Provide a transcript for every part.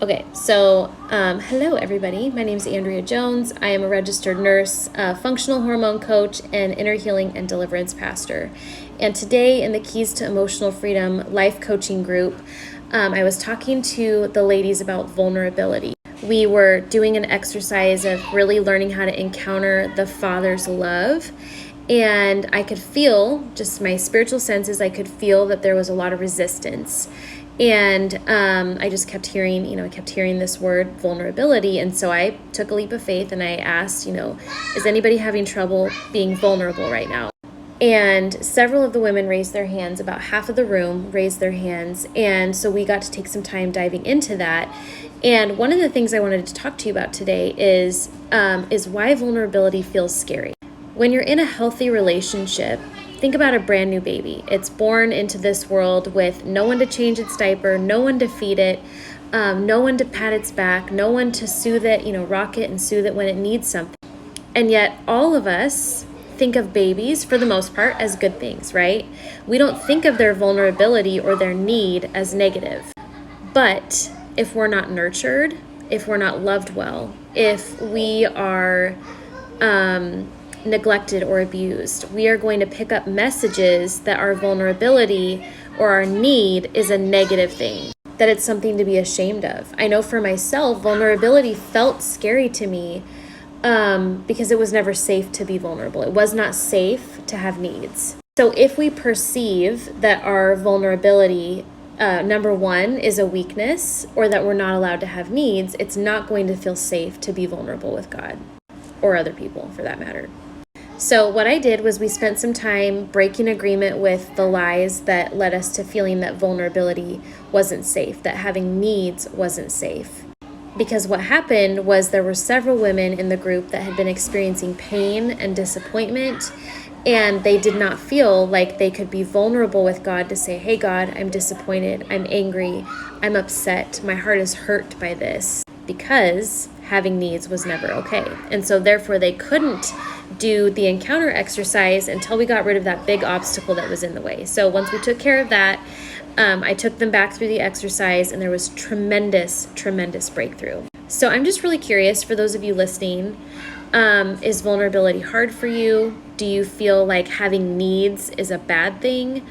Okay, so hello everybody. My name is Andrea Jones. I am a registered nurse, functional hormone coach, and inner healing and deliverance pastor. And today in the Keys to Emotional Freedom life coaching group, I was talking to the ladies about vulnerability. We were doing an exercise of really learning how to encounter the Father's love. And I could feel, just my spiritual senses, I could feel that there was a lot of resistance. And I just kept hearing, this word vulnerability. And so I took a leap of faith and I asked, is anybody having trouble being vulnerable right now? And several of the women raised their hands, about half of the room raised their hands. And so we got to take some time diving into that. And one of the things I wanted to talk to you about today is why vulnerability feels scary. When you're in a healthy relationship, think about a brand new baby. It's born into this world with no one to change its diaper, no one to feed it, no one to pat its back, no one to soothe it, rock it and soothe it when it needs something. And yet all of us think of babies, for the most part, as good things, right? We don't think of their vulnerability or their need as negative. But if we're not nurtured, if we're not loved well, if we are neglected or abused, we are going to pick up messages that our vulnerability or our need is a negative thing, that it's something to be ashamed of. I know for myself, vulnerability felt scary to me because it was never safe to be vulnerable. It was not safe to have needs. So if we perceive that our vulnerability, number one, is a weakness, or that we're not allowed to have needs, it's not going to feel safe to be vulnerable with God or other people for that matter. So what I did was we spent some time breaking agreement with the lies that led us to feeling that vulnerability wasn't safe, that having needs wasn't safe. Because what happened was there were several women in the group that had been experiencing pain and disappointment, and they did not feel like they could be vulnerable with God to say, hey God, I'm disappointed, I'm angry, I'm upset, my heart is hurt by this, because having needs was never okay. And so therefore they couldn't do the encounter exercise until we got rid of that big obstacle that was in the way. So once we took care of that, I took them back through the exercise, and there was tremendous breakthrough. So I'm just really curious, for those of you listening, is vulnerability hard for you? Do you feel like having needs is a bad thing?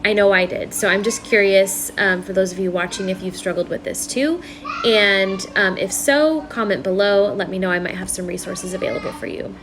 I know I did. So I'm just curious, for those of you watching, if you've struggled with this too. And if so, comment below. Let me know. I might have some resources available for you.